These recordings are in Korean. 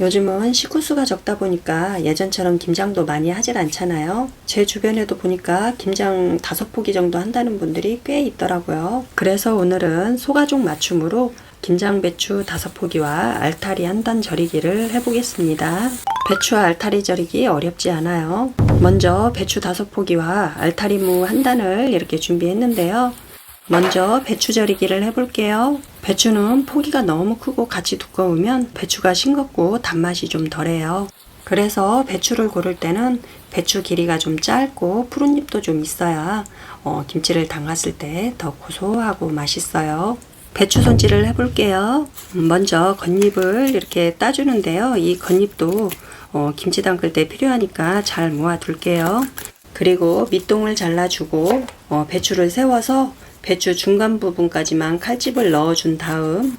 요즘은 식구수가 적다 보니까 예전처럼 김장도 많이 하질 않잖아요. 제 주변에도 보니까 김장 5포기 정도 한다는 분들이 꽤 있더라고요. 그래서 오늘은 소가족 맞춤으로 김장 배추 5포기와 알타리 한 단 절이기를 해보겠습니다. 배추와 알타리 절이기 어렵지 않아요. 먼저 배추 5포기와 알타리 무 한 단을 이렇게 준비했는데요. 먼저 배추 절이기를 해볼게요. 배추는 포기가 너무 크고 같이 두꺼우면 배추가 싱겁고 단맛이 좀 덜해요. 그래서 배추를 고를 때는 배추 길이가 좀 짧고 푸른 잎도 좀 있어야 김치를 담갔을 때 더 고소하고 맛있어요. 배추 손질을 해볼게요. 먼저 겉잎을 이렇게 따주는데요. 이 겉잎도 김치 담글 때 필요하니까 잘 모아둘게요. 그리고 밑동을 잘라주고 배추를 세워서 배추 중간 부분까지만 칼집을 넣어준 다음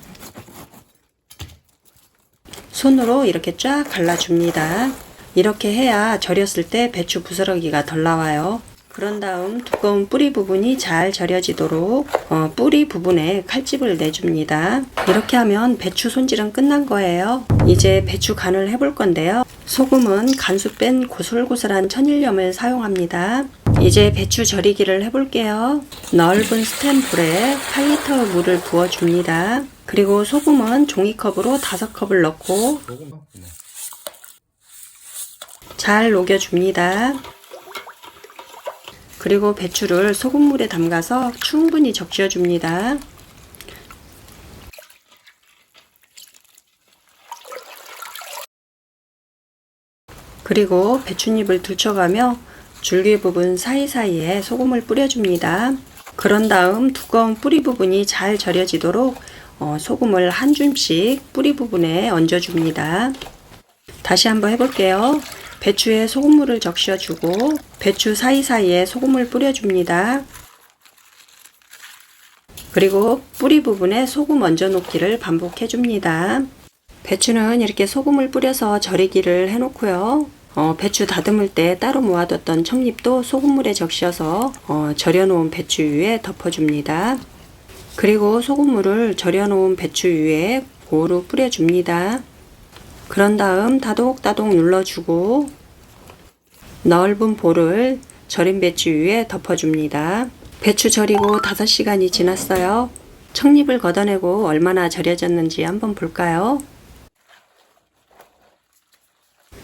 손으로 이렇게 쫙 갈라줍니다. 이렇게 해야 절였을 때 배추 부스러기가 덜 나와요. 그런 다음 두꺼운 뿌리 부분이 잘 절여지도록 뿌리 부분에 칼집을 내줍니다. 이렇게 하면 배추 손질은 끝난 거예요. 이제 배추 간을 해볼 건데요. 소금은 간수 뺀 고슬고슬한 천일염을 사용합니다. 이제 배추 절이기를 해볼게요. 넓은 스텐불에 8리터 물을 부어줍니다. 그리고 소금은 종이컵으로 5컵을 넣고 잘 녹여줍니다. 그리고 배추를 소금물에 담가서 충분히 적셔줍니다. 그리고 배춧잎을 들쳐가며 줄기 부분 사이사이에 소금을 뿌려줍니다. 그런 다음 두꺼운 뿌리 부분이 잘 절여지도록 소금을 한 줌씩 뿌리 부분에 얹어줍니다. 다시 한번 해볼게요. 배추에 소금물을 적셔주고 배추 사이사이에 소금을 뿌려줍니다. 그리고 뿌리 부분에 소금 얹어 놓기를 반복해줍니다. 배추는 이렇게 소금을 뿌려서 절이기를 해놓고요. 배추 다듬을 때 따로 모아뒀던 청잎도 소금물에 적셔서 절여놓은 배추 위에 덮어줍니다. 그리고 소금물을 절여놓은 배추 위에 고루 뿌려줍니다. 그런 다음 다독다독 눌러주고 넓은 볼을 절인 배추 위에 덮어줍니다. 배추 절이고 5시간이 지났어요. 청잎을 걷어내고 얼마나 절여졌는지 한번 볼까요?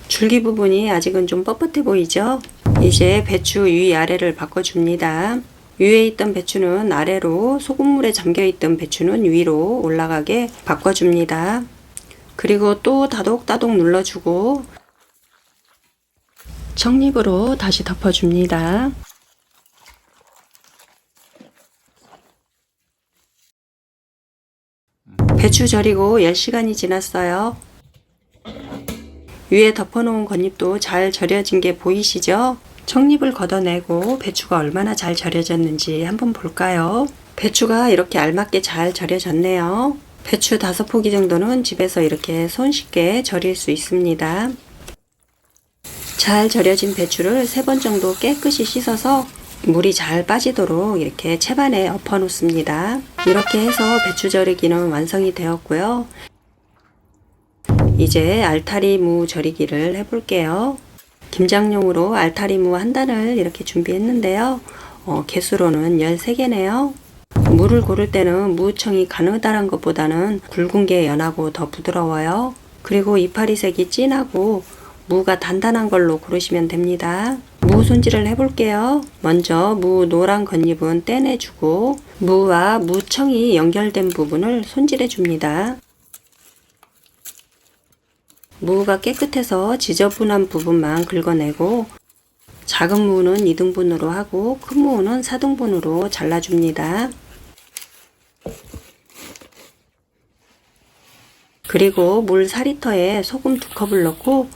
줄기 부분이 아직은 좀 뻣뻣해 보이죠? 이제 배추 위아래를 바꿔줍니다. 위에 있던 배추는 아래로, 소금물에 잠겨있던 배추는 위로 올라가게 바꿔줍니다. 그리고 또 다독다독 눌러주고 청잎으로 다시 덮어줍니다. 배추 절이고 10시간이 지났어요. 위에 덮어놓은 겉잎도 잘 절여진 게 보이시죠? 청잎을 걷어내고 배추가 얼마나 잘 절여졌는지 한번 볼까요? 배추가 이렇게 알맞게 잘 절여졌네요. 배추 5포기 정도는 집에서 이렇게 손쉽게 절일 수 있습니다. 잘 절여진 배추를 3번 정도 깨끗이 씻어서 물이 잘 빠지도록 이렇게 채반에 엎어 놓습니다. 이렇게 해서 배추 절이기는 완성이 되었고요. 이제 알타리 무 절이기를 해볼게요. 김장용으로 알타리 무 한 단을 이렇게 준비했는데요. 개수로는 13개네요. 무를 고를 때는 무청이 가느다란 것보다는 굵은 게 연하고 더 부드러워요. 그리고 이파리 색이 진하고 무가 단단한 걸로 고르시면 됩니다. 무 손질을 해볼게요. 먼저 무 노란 겉잎은 떼내주고 무와 무청이 연결된 부분을 손질해 줍니다. 무가 깨끗해서 지저분한 부분만 긁어내고 작은 무는 2등분으로 하고 큰 무는 4등분으로 잘라줍니다. 그리고 물 4리터에 소금 2컵을 넣고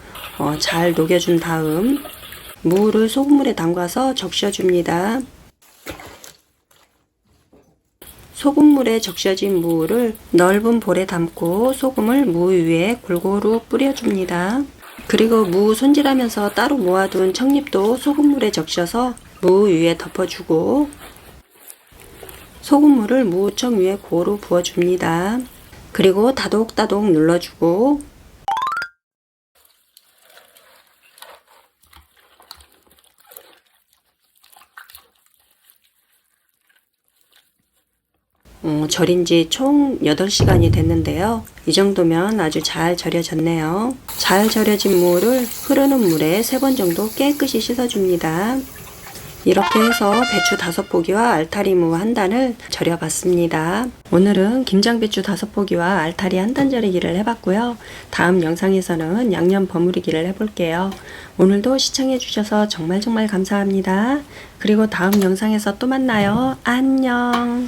잘 녹여준 다음 무를 소금물에 담가서 적셔줍니다. 소금물에 적셔진 무를 넓은 볼에 담고 소금을 무 위에 골고루 뿌려줍니다. 그리고 무 손질하면서 따로 모아둔 청잎도 소금물에 적셔서 무 위에 덮어주고 소금물을 무청 위에 고루 부어줍니다. 그리고 다독다독 눌러주고 절인 지 총 8시간이 됐는데요. 이 정도면 아주 잘 절여졌네요. 잘 절여진 무를 흐르는 물에 3번 정도 깨끗이 씻어줍니다. 이렇게 해서 배추 5포기와 알타리무 1단을 절여봤습니다. 오늘은 김장배추 5포기와 알타리 1단 절이기를 해봤고요. 다음 영상에서는 양념 버무리기를 해볼게요. 오늘도 시청해주셔서 정말 감사합니다. 그리고 다음 영상에서 또 만나요. 안녕.